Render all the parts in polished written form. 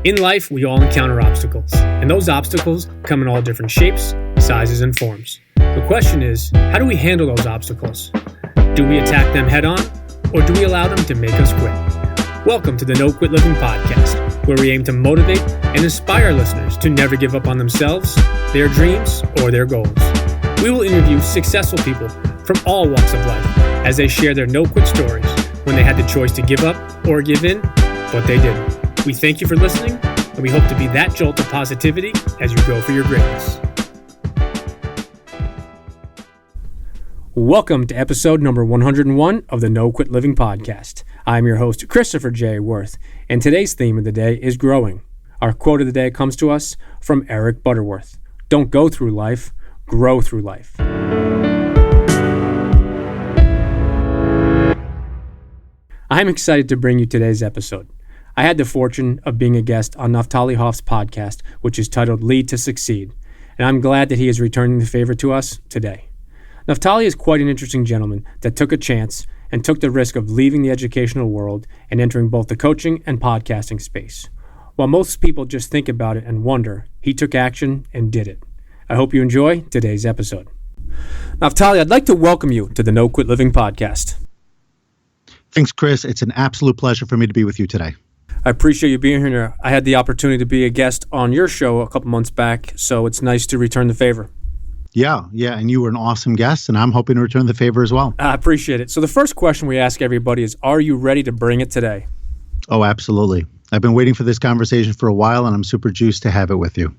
In life, we all encounter obstacles, and those obstacles come in all different shapes, sizes, and forms. The question is, how do we handle those obstacles? Do we attack them head on, or do we allow them to make us quit? Welcome to the No Quit Living podcast, where we aim to motivate and inspire listeners to never give up on themselves, their dreams, or their goals. We will interview successful people from all walks of life as they share their no-quit stories when they had the choice to give up or give in, but they didn't. We thank you for listening, and we hope to be that jolt of positivity as you go for your greatness. Welcome to episode number 101 of the No Quit Living podcast. I'm your host, Christopher J. Worth, and today's theme of the day is growing. Our quote of the day comes to us from Eric Butterworth. Don't go through life, grow through life. I'm excited to bring you today's episode. I had the fortune of being a guest on Naphtali Hoff's podcast, which is titled Lead to Succeed, and I'm glad that he is returning the favor to us today. Naphtali is quite an interesting gentleman that took a chance and took the risk of leaving the educational world and entering both the coaching and podcasting space. While most people just think about it and wonder, he took action and did it. I hope you enjoy today's episode. Naphtali, I'd like to welcome you to the No Quit Living podcast. Thanks, Chris. It's an absolute pleasure for me to be with you today. I appreciate you being here. I had the opportunity to be a guest on your show a couple months back, so it's nice to return the favor. Yeah, and you were an awesome guest, and I'm hoping to return the favor as well. I appreciate it. So the first question we ask everybody is, are you ready to bring it today? Oh, absolutely. I've been waiting for this conversation for a while, and I'm super juiced to have it with you.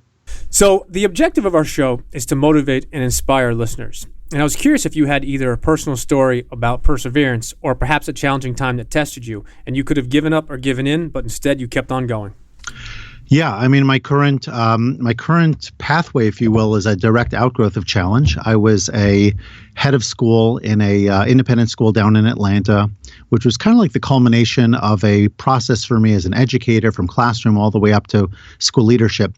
So the objective of our show is to motivate and inspire listeners. And I was curious if you had either a personal story about perseverance or perhaps a challenging time that tested you, and you could have given up or given in, but instead you kept on going. Yeah, I mean, my current pathway, if you will, is a direct outgrowth of challenge. I was a head of school in a independent school down in Atlanta, which was kind of like the culmination of a process for me as an educator from classroom all the way up to school leadership.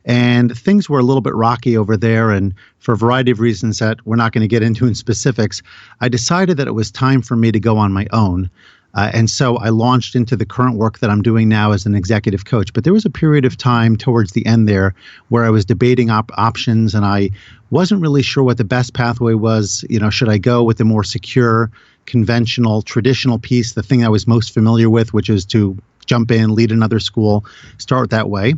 And things were a little bit rocky over there, and for a variety of reasons that we're not going to get into in specifics, I decided that it was time for me to go on my own. And so I launched into the current work that I'm doing now as an executive coach. But there was a period of time towards the end there where I was debating options, and I wasn't really sure what the best pathway was. Should I go with the more secure, conventional, traditional piece, the thing I was most familiar with, which is to jump in, lead another school, start that way?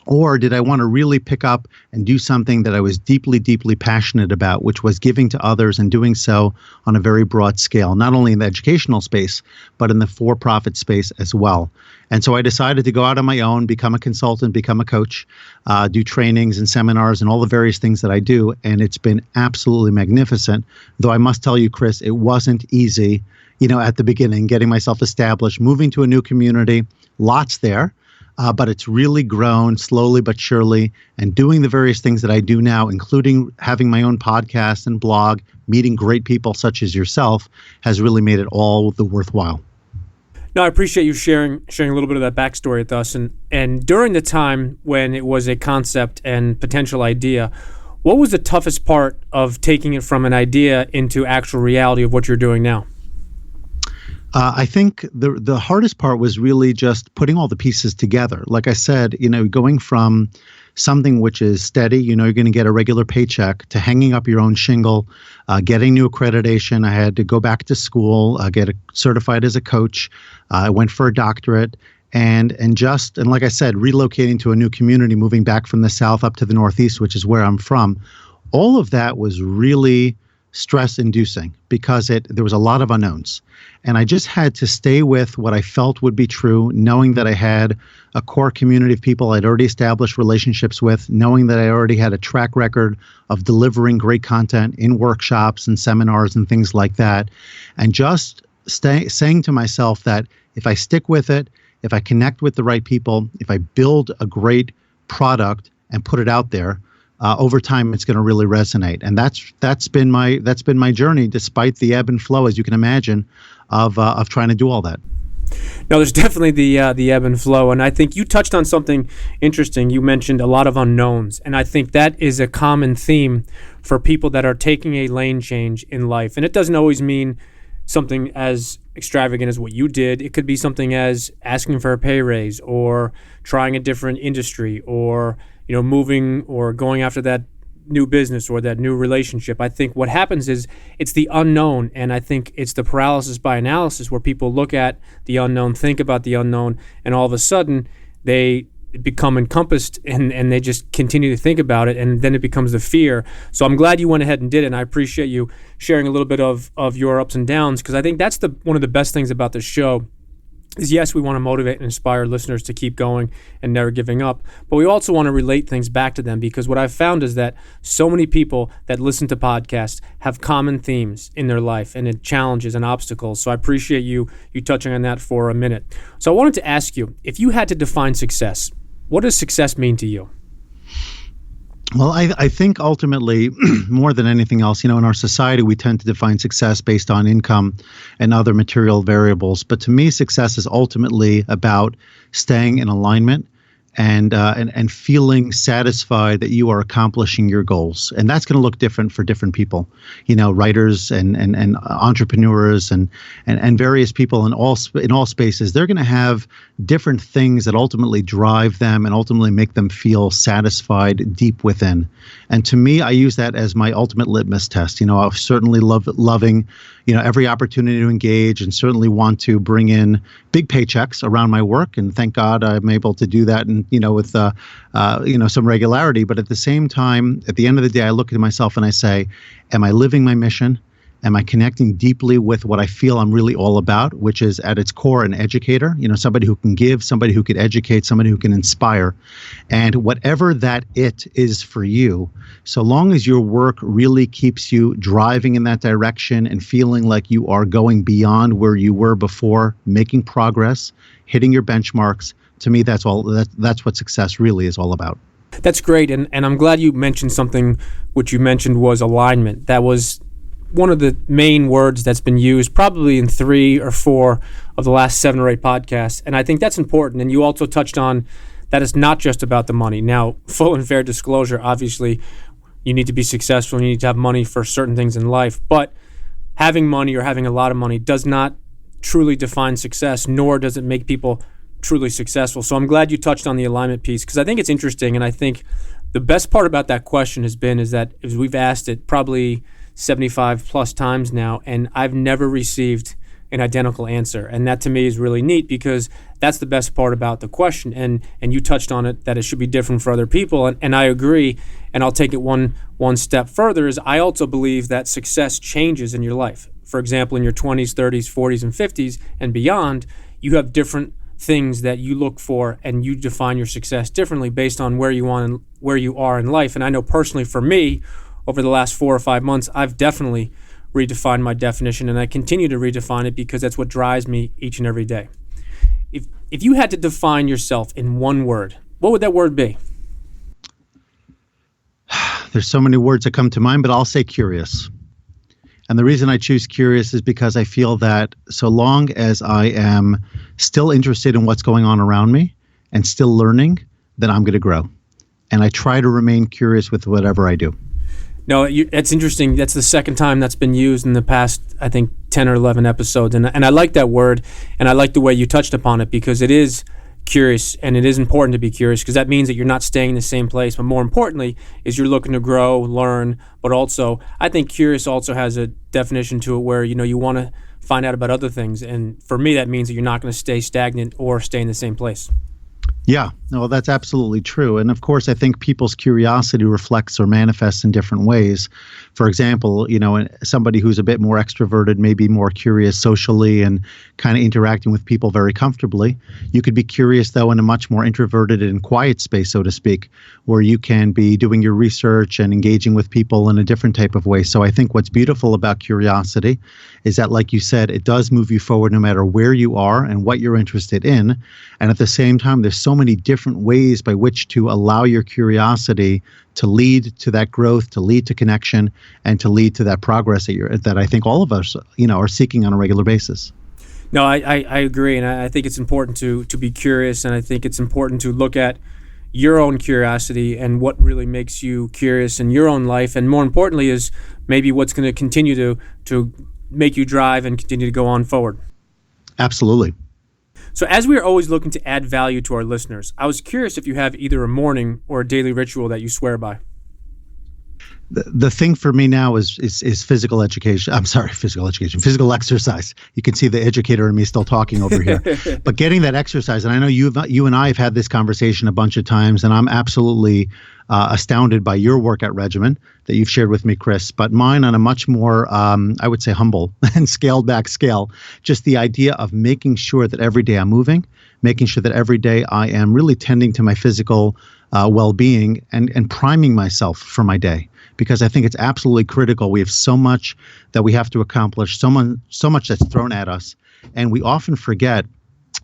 Or did I want to really pick up and do something that I was deeply, deeply passionate about, which was giving to others and doing so on a very broad scale, not only in the educational space, but in the for-profit space as well. And so I decided to go out on my own, become a consultant, become a coach, do trainings and seminars and all the various things that I do. And it's been absolutely magnificent. Though I must tell you, Chris, it wasn't easy, at the beginning, getting myself established, moving to a new community, lots there. But it's really grown slowly but surely, and doing the various things that I do now, including having my own podcast and blog, meeting great people such as yourself, has really made it all the worthwhile. No, I appreciate you sharing a little bit of that backstory with us. And during the time when it was a concept and potential idea, what was the toughest part of taking it from an idea into actual reality of what you're doing now? I think the hardest part was really just putting all the pieces together. Like I said, going from something which is steady, you're going to get a regular paycheck, to hanging up your own shingle, getting new accreditation. I had to go back to school, get certified as a coach. I went for a doctorate, and like I said, relocating to a new community, moving back from the South up to the Northeast, which is where I'm from. All of that was really stress-inducing because there was a lot of unknowns. And I just had to stay with what I felt would be true, knowing that I had a core community of people I'd already established relationships with, knowing that I already had a track record of delivering great content in workshops and seminars and things like that. And just saying to myself that if I stick with it, if I connect with the right people, if I build a great product and put it out there, over time, it's going to really resonate, and that's been my journey, despite the ebb and flow, as you can imagine, of trying to do all that. No, there's definitely the ebb and flow, and I think you touched on something interesting. You mentioned a lot of unknowns, and I think that is a common theme for people that are taking a lane change in life, and it doesn't always mean something as extravagant as what you did. It could be something as asking for a pay raise or trying a different industry or, moving or going after that new business or that new relationship. I think what happens is it's the unknown, and I think it's the paralysis by analysis where people look at the unknown, think about the unknown, and all of a sudden they become encompassed and they just continue to think about it, and then it becomes the fear. So I'm glad you went ahead and did it, and I appreciate you sharing a little bit of your ups and downs, because I think that's one of the best things about this show is, yes, we want to motivate and inspire listeners to keep going and never giving up, but we also want to relate things back to them, because what I've found is that so many people that listen to podcasts have common themes in their life and challenges and obstacles. So I appreciate you touching on that for a minute. So I wanted to ask you, if you had to define success, what does success mean to you? Well, I think ultimately, more than anything else, in our society, we tend to define success based on income and other material variables. But to me, success is ultimately about staying in alignment and feeling satisfied that you are accomplishing your goals. And that's going to look different for different people. Writers and entrepreneurs and various people in all spaces, they're going to have different things that ultimately drive them and ultimately make them feel satisfied deep within. And to me, I use that as my ultimate litmus test. I certainly loving every opportunity to engage, and certainly want to bring in big paychecks around my work. And thank God I'm able to do that, and with some regularity. But at the same time, at the end of the day, I look at myself and I say, am I living my mission? Am I connecting deeply with what I feel I'm really all about, which is at its core an educator, somebody who can give, somebody who can educate, somebody who can inspire. And whatever that it is for you, so long as your work really keeps you driving in that direction and feeling like you are going beyond where you were before, making progress, hitting your benchmarks, to me, that's what success really is all about. That's great. And I'm glad you mentioned something which you mentioned was alignment. That was one of the main words that's been used probably in 3 or 4 of the last 7 or 8 podcasts. And I think that's important. And you also touched on that it's not just about the money. Now, full and fair disclosure, obviously, you need to be successful. You need to have money for certain things in life. But having money or having a lot of money does not truly define success, nor does it make people truly successful. So I'm glad you touched on the alignment piece, because I think it's interesting. And I think the best part about that question is that as we've asked it probably 75 plus times now, and I've never received an identical answer. And that to me is really neat, because that's the best part about the question. And you touched on it, that it should be different for other people. And I agree. And I'll take it one step further, is I also believe that success changes in your life. For example, in your 20s, 30s, 40s, and 50s and beyond, you have different things that you look for, and you define your success differently based on where you are in life. And I know personally for me, over the last 4 or 5 months, I've definitely redefined my definition, and I continue to redefine it, because that's what drives me each and every day. If you had to define yourself in one word, what would that word be? There's so many words that come to mind, but I'll say curious. And the reason I choose curious is because I feel that so long as I am still interested in what's going on around me and still learning, then I'm going to grow. And I try to remain curious with whatever I do. No, it's interesting. That's the second time that's been used in the past, I think, 10 or 11 episodes. And I like that word, and I like the way you touched upon it, because it is curious, and it is important to be curious, because that means that you're not staying in the same place. But more importantly is you're looking to grow, learn, but also I think curious also has a definition to it where, you want to find out about other things. And for me, that means that you're not going to stay stagnant or stay in the same place. Yeah, no, that's absolutely true. And of course, I think people's curiosity reflects or manifests in different ways. For example, somebody who's a bit more extroverted may be more curious socially and kind of interacting with people very comfortably. You could be curious, though, in a much more introverted and quiet space, so to speak, where you can be doing your research and engaging with people in a different type of way. So I think what's beautiful about curiosity is that, like you said, it does move you forward no matter where you are and what you're interested in. And at the same time, there's so many different ways by which to allow your curiosity to lead to that growth, to lead to connection, and to lead to that progress that I think all of us, are seeking on a regular basis. No, I agree, and I think it's important to be curious, and I think it's important to look at your own curiosity and what really makes you curious in your own life, and more importantly is maybe what's going to continue to make you drive and continue to go on forward. Absolutely. So as we are always looking to add value to our listeners, I was curious if you have either a morning or a daily ritual that you swear by. The thing for me now is physical education. I'm sorry, physical exercise. You can see the educator in me still talking over here. But getting that exercise, and I know you and I have had this conversation a bunch of times, and I'm absolutely astounded by your work at Regimen that you've shared with me, Chris. But mine on a much more, I would say, humble and scaled back scale. Just the idea of making sure that every day I'm moving, making sure that every day I am really tending to my physical well-being and priming myself for my day. Because I think it's absolutely critical. We have so much that we have to accomplish, so much that's thrown at us. And we often forget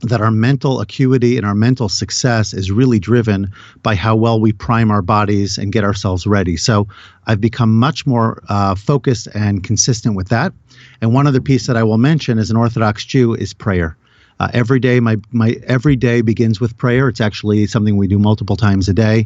that our mental acuity and our mental success is really driven by how well we prime our bodies and get ourselves ready. So I've become much more focused and consistent with that. And one other piece that I will mention as an Orthodox Jew is prayer. Every day, my every day begins with prayer. It's actually something we do multiple times a day.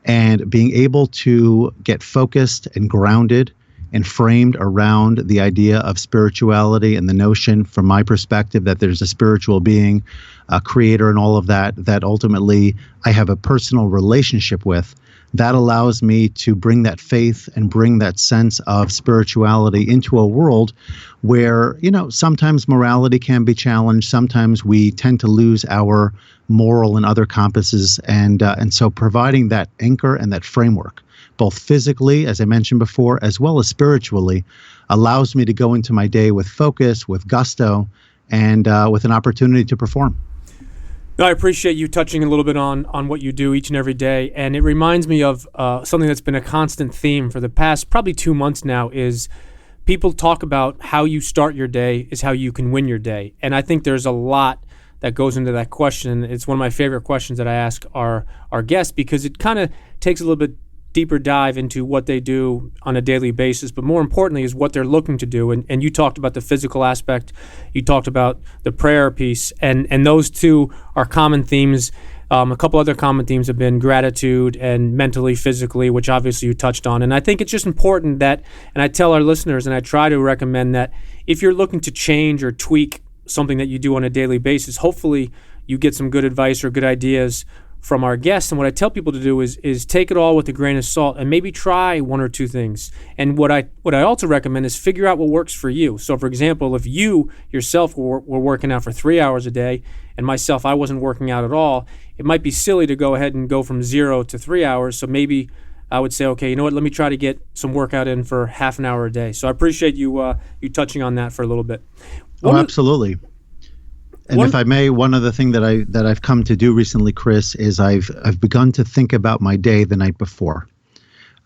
And being able to get focused and grounded and framed around the idea of spirituality and the notion, from my perspective, that there's a spiritual being, a creator, and all of that, that ultimately I have a personal relationship with, that allows me to bring that faith and bring that sense of spirituality into a world where, sometimes morality can be challenged. Sometimes we tend to lose our moral and other compasses. And so providing that anchor and that framework, both physically, as I mentioned before, as well as spiritually, allows me to go into my day with focus, with gusto, and with an opportunity to perform. No, I appreciate you touching a little bit on what you do each and every day. And it reminds me of something that's been a constant theme for the past probably 2 months now is people talk about how you start your day is how you can win your day. And I think there's a lot that goes into that question. It's one of my favorite questions that I ask our guests because it kind of takes a little bit deeper dive into what they do on a daily basis, but more importantly is what they're looking to do. And you talked about the physical aspect, you talked about the prayer piece, and those two are common themes. A couple other common themes have been gratitude and mentally, physically, which obviously you touched on. And I think it's just important that, and I tell our listeners, and I try to recommend that if you're looking to change or tweak something that you do on a daily basis, hopefully you get some good advice or good ideas from our guests. And what I tell people to do is take it all with a grain of salt and maybe try one or two things. And what I also recommend is figure out what works for you. So for example, if you yourself were working out for 3 hours a day and myself, I wasn't working out at all, it might be silly to go ahead and go from 0 to 3 hours. So maybe I would say, okay, you know what, let me try to get some workout in for half an hour a day. So I appreciate you touching on that for a little bit. Absolutely. And if I may, one other thing that I've come to do recently, Chris, is I've begun to think about my day the night before.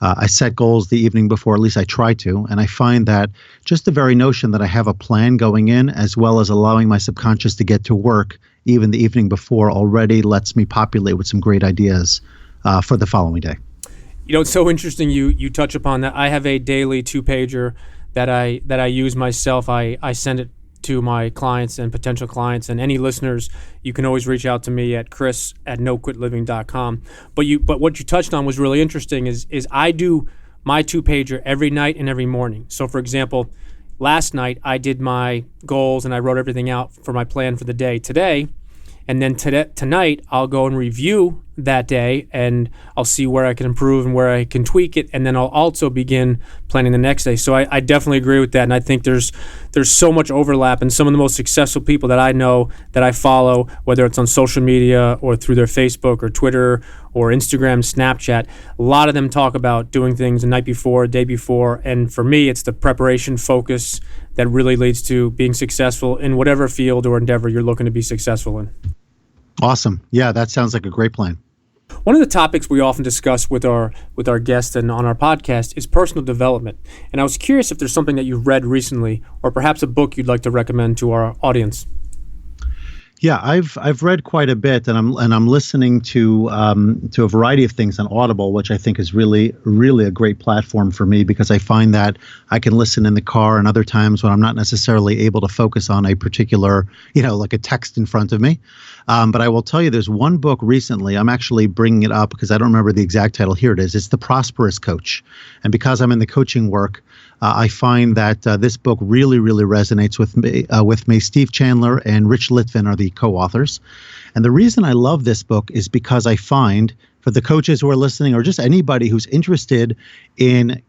I set goals the evening before, at least I try to, and I find that just the very notion that I have a plan going in, as well as allowing my subconscious to get to work even the evening before, already lets me populate with some great ideas for the following day. It's so interesting you touch upon that. I have a daily 2-pager that I use myself. I send it to my clients and potential clients, and any listeners, you can always reach out to me at chris@noquitliving.com. But what you touched on was really interesting is I do my 2-pager every night and every morning. So for example, last night I did my goals and I wrote everything out for my plan for the day today. And then tonight I'll go and review that day and I'll see where I can improve and where I can tweak it. And then I'll also begin planning the next day. So I definitely agree with that. And I think there's so much overlap, and some of the most successful people that I know, that I follow, whether it's on social media or through their Facebook or Twitter or Instagram, Snapchat, a lot of them talk about doing things the night before, day before. And for me, it's the preparation focus that really leads to being successful in whatever field or endeavor you're looking to be successful in. Awesome. Yeah, that sounds like a great plan. One of the topics we often discuss with our guests and on our podcast is personal development. And I was curious if there's something that you've read recently, or perhaps a book you'd like to recommend to our audience. Yeah, I've read quite a bit, and I'm listening to a variety of things on Audible, which I think is really a great platform for me, because I find that I can listen in the car and other times when I'm not necessarily able to focus on a particular, like a text in front of me. But I will tell you, there's one book recently. I'm actually bringing it up because I don't remember the exact title. Here it is. It's The Prosperous Coach. And because I'm in the coaching work, I find that this book really, really resonates with me. Steve Chandler and Rich Litvin are the co-authors. And the reason I love this book is because I find, for the coaches who are listening, or just anybody who's interested in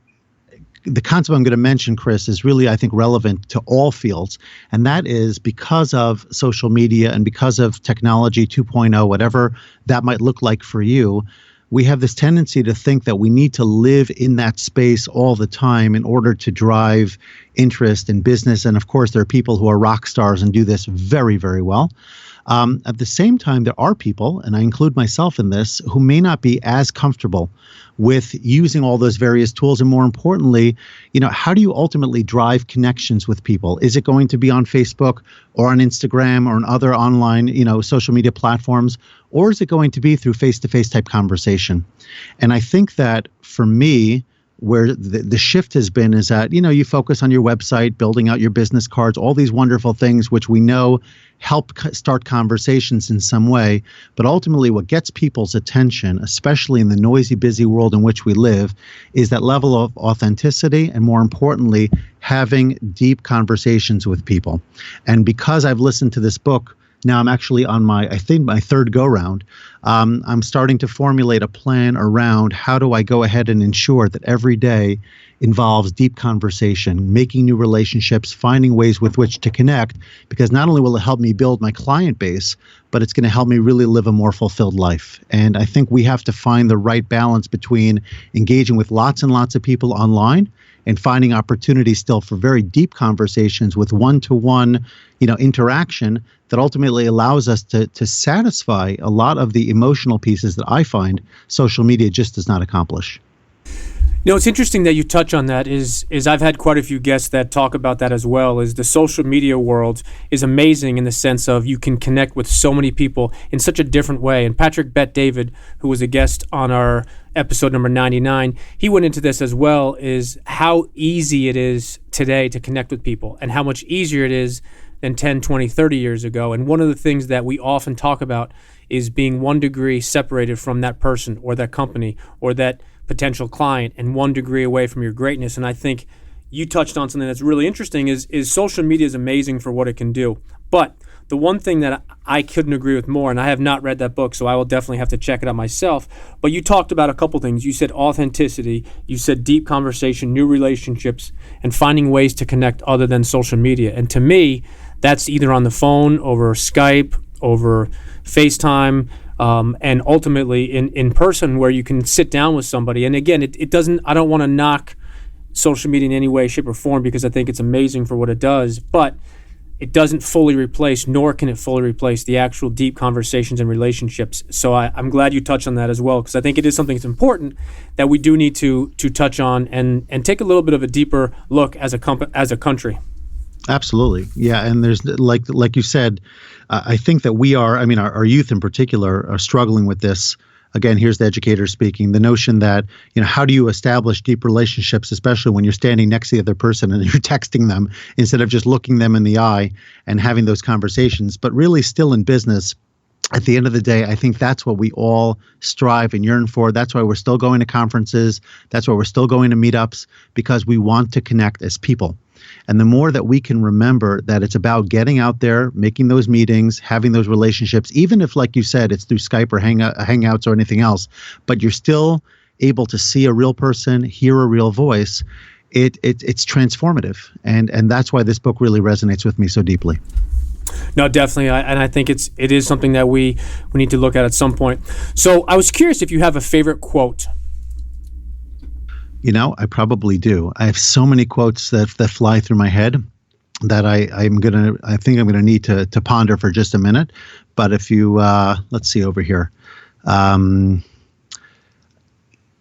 the concept I'm going to mention, Chris, is really, I think, relevant to all fields. And that is because of social media and because of technology 2.0, whatever that might look like for you, we have this tendency to think that we need to live in that space all the time in order to drive interest in business. And of course, there are people who are rock stars and do this very, very well. At the same time, there are people, and I include myself in this, who may not be as comfortable with using all those various tools. And more importantly, how do you ultimately drive connections with people? Is it going to be on Facebook or on Instagram or on other online, social media platforms? Or is it going to be through face-to-face type conversation? And I think that for me, where the shift has been is that, you focus on your website, building out your business cards, all these wonderful things, which we know help start conversations in some way. But ultimately, what gets people's attention, especially in the noisy, busy world in which we live, is that level of authenticity and, more importantly, having deep conversations with people. And because I've listened to this book, now I'm actually on my third go-round. I'm starting to formulate a plan around how do I go ahead and ensure that every day involves deep conversation, making new relationships, finding ways with which to connect, because not only will it help me build my client base, but it's going to help me really live a more fulfilled life. And I think we have to find the right balance between engaging with lots and lots of people online and finding opportunities still for very deep conversations with one-to-one, interaction that ultimately allows us to satisfy a lot of the emotional pieces that I find social media just does not accomplish. It's interesting that you touch on that is I've had quite a few guests that talk about that as well, is the social media world is amazing in the sense of you can connect with so many people in such a different way. And Patrick Bet-David, who was a guest on our episode number 99, he went into this as well, is how easy it is today to connect with people and how much easier it is than 10, 20, 30 years ago. And one of the things that we often talk about is being 1 degree separated from that person or that company or that potential client and 1 degree away from your greatness. And I think you touched on something that's really interesting is social media is amazing for what it can do. But the one thing that I couldn't agree with more, and I have not read that book, so I will definitely have to check it out myself, but you talked about a couple things. You said authenticity, you said deep conversation, new relationships, and finding ways to connect other than social media. And to me, that's either on the phone, over Skype, over FaceTime, and ultimately in person where you can sit down with somebody. And again, it doesn't, I don't want to knock social media in any way, shape, or form because I think it's amazing for what it does, but it doesn't fully replace, nor can it fully replace the actual deep conversations and relationships. So I'm glad you touched on that as well, because I think it is something that's important that we do need to touch on and take a little bit of a deeper look as a country. Absolutely. Yeah. And there's, like you said, I think that we are, our youth in particular are struggling with this. Again, here's the educator speaking, the notion that, how do you establish deep relationships, especially when you're standing next to the other person and you're texting them instead of just looking them in the eye and having those conversations, but really still in business. At the end of the day, I think that's what we all strive and yearn for. That's why we're still going to conferences. That's why we're still going to meetups, because we want to connect as people. And the more that we can remember that it's about getting out there, making those meetings, having those relationships, even if, like you said, it's through Skype or Hangouts or anything else, but you're still able to see a real person, hear a real voice, it's transformative. And that's why this book really resonates with me so deeply. No, definitely. And I think it is something that we need to look at some point. So I was curious if you have a favorite quote. I probably do. I have so many quotes that fly through my head that I think I'm gonna need to ponder for just a minute. But if you let's see over here, I'm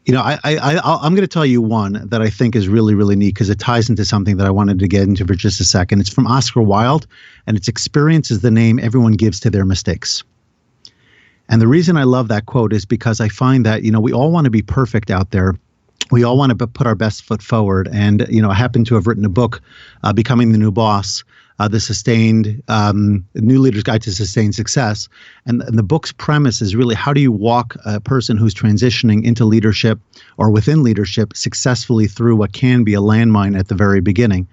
going to tell you one that I think is really, really neat because it ties into something that I wanted to get into for just a second. It's from Oscar Wilde, and it's "Experience is the name everyone gives to their mistakes." And the reason I love that quote is because I find that we all want to be perfect out there. We all want to put our best foot forward. And, I happen to have written a book, Becoming the New Boss, the sustained New Leader's Guide to Sustained Success. And the book's premise is really, how do you walk a person who's transitioning into leadership or within leadership successfully through what can be a landmine at the very beginning.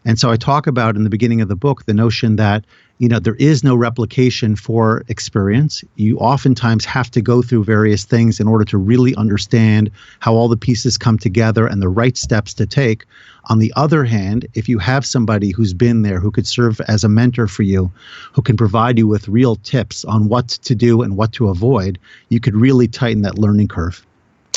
And so I talk about in the beginning of the book the notion that there is no replication for experience. You oftentimes have to go through various things in order to really understand how all the pieces come together and the right steps to take. On the other hand, if you have somebody who's been there, who could serve as a mentor for you, who can provide you with real tips on what to do and what to avoid, you could really tighten that learning curve.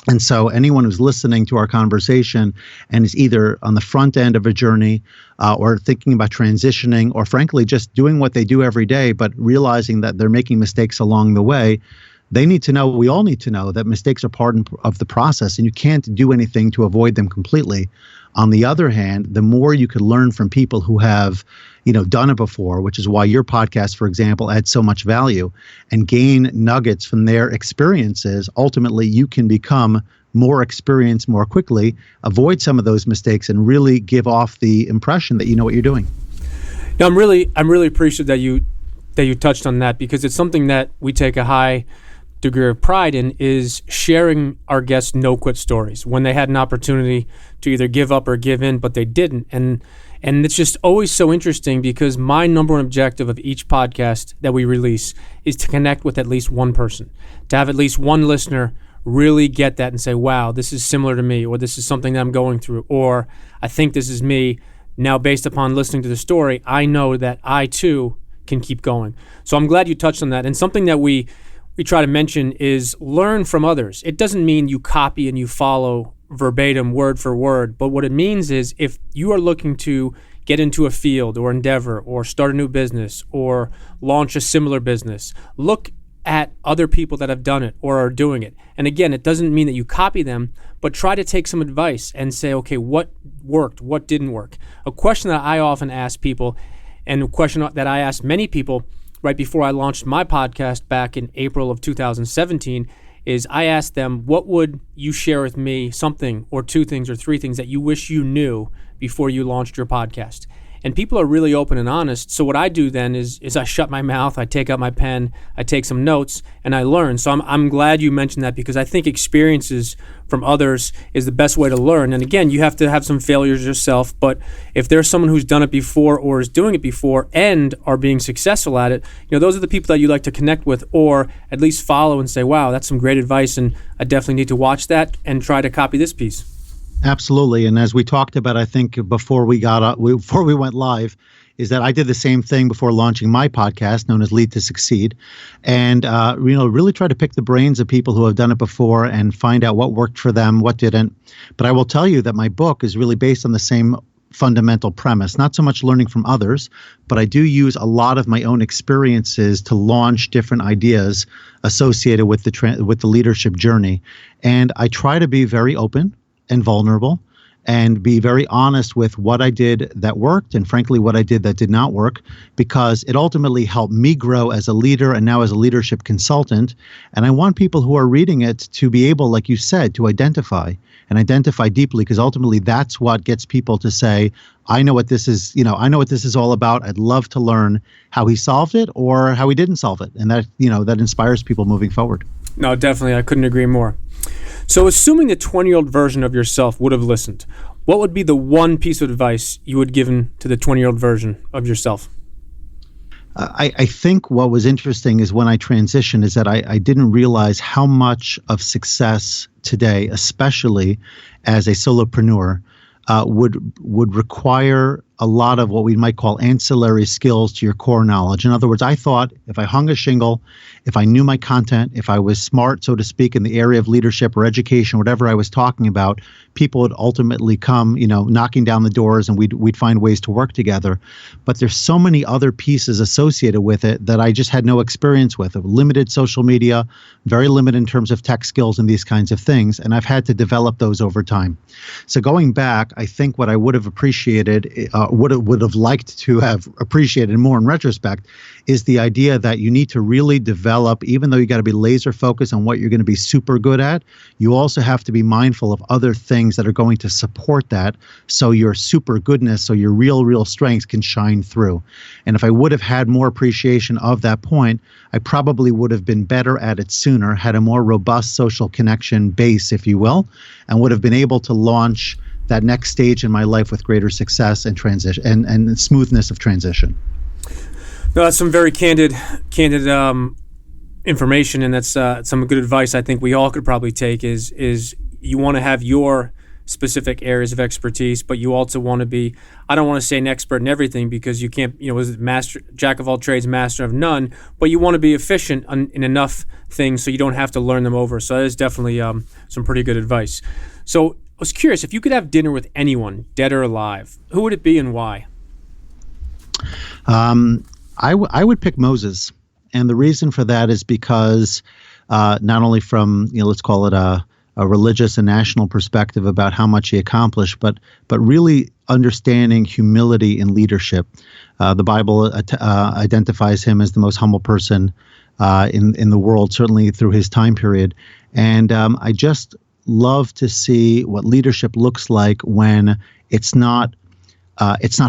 And so anyone who's listening to our conversation and is either on the front end of a journey or thinking about transitioning, or frankly, just doing what they do every day, but realizing that they're making mistakes along the way, they need to know, we all need to know, that mistakes are part of the process and you can't do anything to avoid them completely. On the other hand, the more you could learn from people who have done it before, which is why your podcast, for example, adds so much value, and gain nuggets from their experiences, ultimately you can become more experienced more quickly, avoid some of those mistakes, and really give off the impression that you know what you're doing. Now, I'm really appreciative that you touched on that, because it's something that we take a high degree of pride in, is sharing our guests' no-quit stories when they had an opportunity to either give up or give in, but they didn't. And it's just always so interesting, because my number one objective of each podcast that we release is to connect with at least one person, to have at least one listener really get that and say, wow, this is similar to me, or this is something that I'm going through, or I think this is me. Now, based upon listening to the story, I know that I too can keep going. So I'm glad you touched on that. And something that we try to mention is learn from others. It doesn't mean you copy and you follow verbatim, word for word. But what it means is, if you are looking to get into a field or endeavor or start a new business or launch a similar business, look at other people that have done it or are doing it. And again, it doesn't mean that you copy them, but try to take some advice and say, okay, what worked, what didn't work? A question that I often ask people, and a question that I asked many people right before I launched my podcast back in April of 2017, is I asked them, what would you share with me, something or two things or three things that you wish you knew before you launched your podcast? And people are really open and honest. So what I do then is I shut my mouth, I take out my pen, I take some notes, and I learn. So I'm glad you mentioned that, because I think experiences from others is the best way to learn. And again, you have to have some failures yourself, but if there's someone who's done it before or is doing it before and are being successful at it, those are the people that you like to connect with, or at least follow and say, wow, that's some great advice, and I definitely need to watch that and try to copy this piece. Absolutely. And as we talked about, I think before we went live, is that I did the same thing before launching my podcast known as Lead to Succeed, and really try to pick the brains of people who have done it before and find out what worked for them, what didn't. But I will tell you that my book is really based on the same fundamental premise, not so much learning from others, but I do use a lot of my own experiences to launch different ideas associated with the leadership journey. And I try to be very open and vulnerable, and be very honest with what I did that worked and frankly what I did that did not work, because it ultimately helped me grow as a leader and now as a leadership consultant. And I want people who are reading it to be able, like you said, to identify deeply, because ultimately that's what gets people to say, I know what this is, I know what this is all about. I'd love to learn how he solved it or how he didn't solve it. And that, that inspires people moving forward. No, definitely. I couldn't agree more. So assuming the 20-year-old version of yourself would have listened, what would be the one piece of advice you would give to the 20-year-old version of yourself? I think what was interesting is when I transitioned is that I didn't realize how much of success today, especially as a solopreneur, would require a lot of what we might call ancillary skills to your core knowledge. In other words, I thought if I hung a shingle, if I knew my content, if I was smart, so to speak, in the area of leadership or education, whatever I was talking about, people would ultimately come, knocking down the doors, and we'd find ways to work together. But there's so many other pieces associated with it that I just had no experience with. Limited social media, very limited in terms of tech skills and these kinds of things, and I've had to develop those over time. So going back, I think what I would have appreciated would have liked to have appreciated more in retrospect is the idea that you need to really develop, even though you got to be laser focused on what you're going to be super good at, you also have to be mindful of other things that are going to support that, so your super goodness, so your real strengths can shine through. And if I would have had more appreciation of that point, I probably would have been better at it sooner, had a more robust social connection base, if you will, and would have been able to launch that next stage in my life with greater success and transition and smoothness of transition. No, that's some very candid information, and that's some good advice I think we all could probably take is you want to have your specific areas of expertise, but you also want to be, I don't want to say an expert in everything, because you can't, is it master, jack of all trades, master of none, but you want to be efficient in enough things so you don't have to learn them over. So that is definitely some pretty good advice. So I was curious, if you could have dinner with anyone, dead or alive, who would it be and why? I would pick Moses. And the reason for that is because not only from, let's call it a religious and national perspective about how much he accomplished, but really understanding humility in leadership. The Bible identifies him as the most humble person in the world, certainly through his time period. And I just love to see what leadership looks like when it's not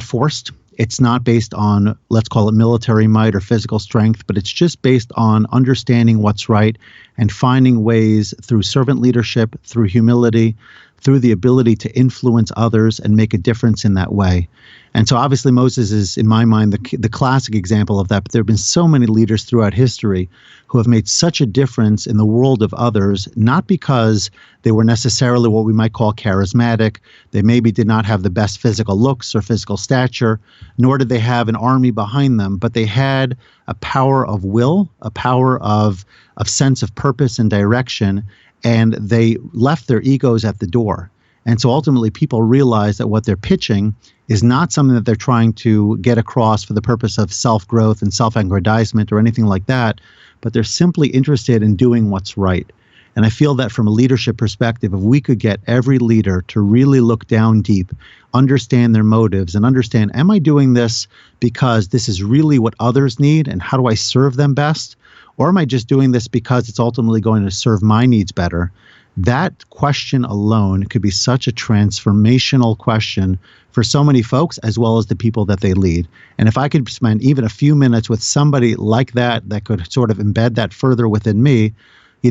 forced. It's not based on, let's call it military might or physical strength, but it's just based on understanding what's right and finding ways through servant leadership, through humility, through the ability to influence others and make a difference in that way. And so obviously Moses is, in my mind, the classic example of that. But there have been so many leaders throughout history who have made such a difference in the world of others, not because they were necessarily what we might call charismatic. They maybe did not have the best physical looks or physical stature, nor did they have an army behind them, but they had a power of will, a power of sense of purpose and direction, and they left their egos at the door. And so ultimately people realize that what they're pitching is not something that they're trying to get across for the purpose of self-growth and self-aggrandizement or anything like that, but they're simply interested in doing what's right. And I feel that from a leadership perspective, if we could get every leader to really look down deep, understand their motives, and understand, am I doing this because this is really what others need and how do I serve them best? Or am I just doing this because it's ultimately going to serve my needs better? That question alone could be such a transformational question for so many folks, as well as the people that they lead. And if I could spend even a few minutes with somebody like that could sort of embed that further within me,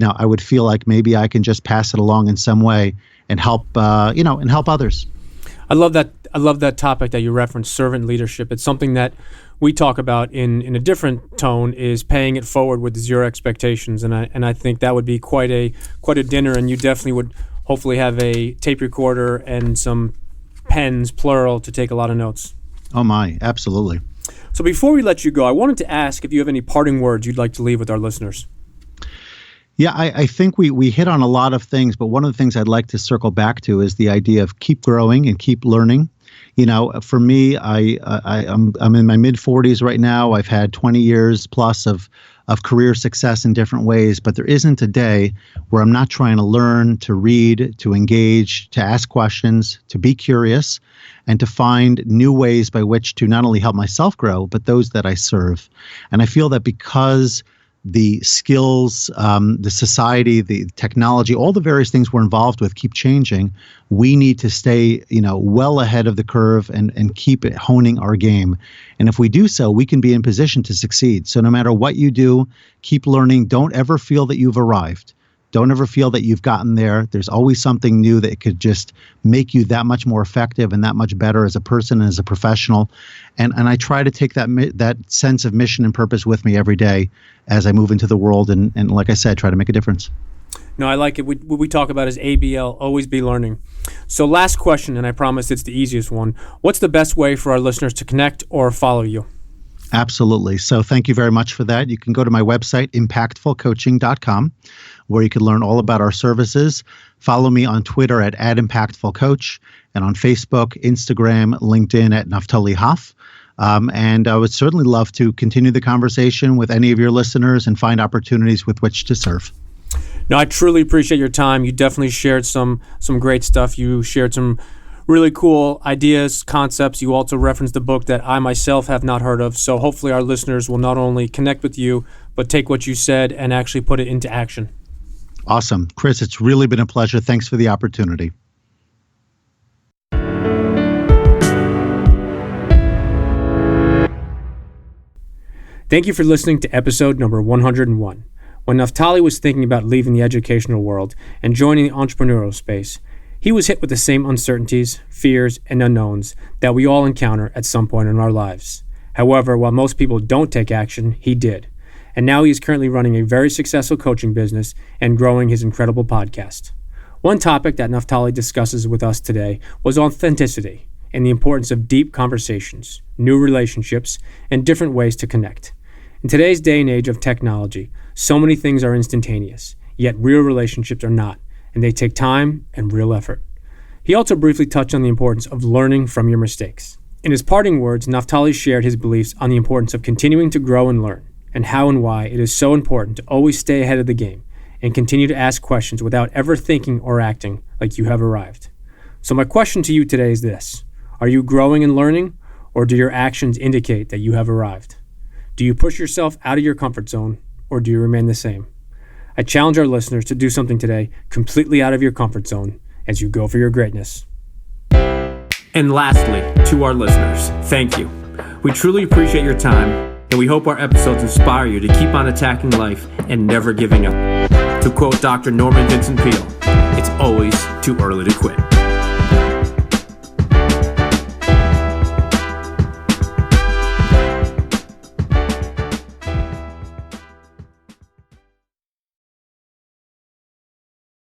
I would feel like maybe I can just pass it along in some way and help, and help others. I love that topic that you referenced, servant leadership. It's something that we talk about in a different tone, is paying it forward with zero expectations, and I think that would be quite a dinner, and you definitely would hopefully have a tape recorder and some pens, plural, to take a lot of notes. Oh my, absolutely. So before we let you go, I wanted to ask if you have any parting words you'd like to leave with our listeners. Yeah, I think we hit on a lot of things, but one of the things I'd like to circle back to is the idea of keep growing and keep learning. For me, I'm in my mid-40s right now. I've had 20 years plus of career success in different ways, but there isn't a day where I'm not trying to learn, to read, to engage, to ask questions, to be curious, and to find new ways by which to not only help myself grow, but those that I serve. And I feel that because the skills, the society, the technology, all the various things we're involved with keep changing, we need to stay, well ahead of the curve and keep it honing our game. And if we do so, we can be in position to succeed. So no matter what you do, keep learning. Don't ever feel that you've arrived. Don't ever feel that you've gotten there. There's always something new that could just make you that much more effective and that much better as a person and as a professional. And I try to take that sense of mission and purpose with me every day as I move into the world and like I said, try to make a difference. No, I like it. What we talk about is ABL, always be learning. So last question, and I promise it's the easiest one. What's the best way for our listeners to connect or follow you? Absolutely. So thank you very much for that. You can go to my website, impactfulcoaching.com, where you can learn all about our services. Follow me on Twitter at @ImpactfulCoach, and on Facebook, Instagram, LinkedIn at Naphtali Hoff. And I would certainly love to continue the conversation with any of your listeners and find opportunities with which to serve. No, I truly appreciate your time. You definitely shared some great stuff. You shared some really cool ideas, concepts. You also referenced the book that I myself have not heard of. So hopefully our listeners will not only connect with you, but take what you said and actually put it into action. Awesome. Chris, it's really been a pleasure. Thanks for the opportunity. Thank you for listening to episode number 101. When Naphtali was thinking about leaving the educational world and joining the entrepreneurial space, he was hit with the same uncertainties, fears, and unknowns that we all encounter at some point in our lives. However, while most people don't take action, he did. And now he is currently running a very successful coaching business and growing his incredible podcast. One topic that Naphtali discusses with us today was authenticity and the importance of deep conversations, new relationships, and different ways to connect. In today's day and age of technology, so many things are instantaneous, yet real relationships are not, and they take time and real effort. He also briefly touched on the importance of learning from your mistakes. In his parting words, Naphtali shared his beliefs on the importance of continuing to grow and learn, and how and why it is so important to always stay ahead of the game and continue to ask questions without ever thinking or acting like you have arrived. So my question to you today is this: are you growing and learning, or do your actions indicate that you have arrived? Do you push yourself out of your comfort zone, or do you remain the same? I challenge our listeners to do something today completely out of your comfort zone as you go for your greatness. And lastly, to our listeners, thank you. We truly appreciate your time, and we hope our episodes inspire you to keep on attacking life and never giving up. To quote Dr. Norman Vincent Peale, it's always too early to quit.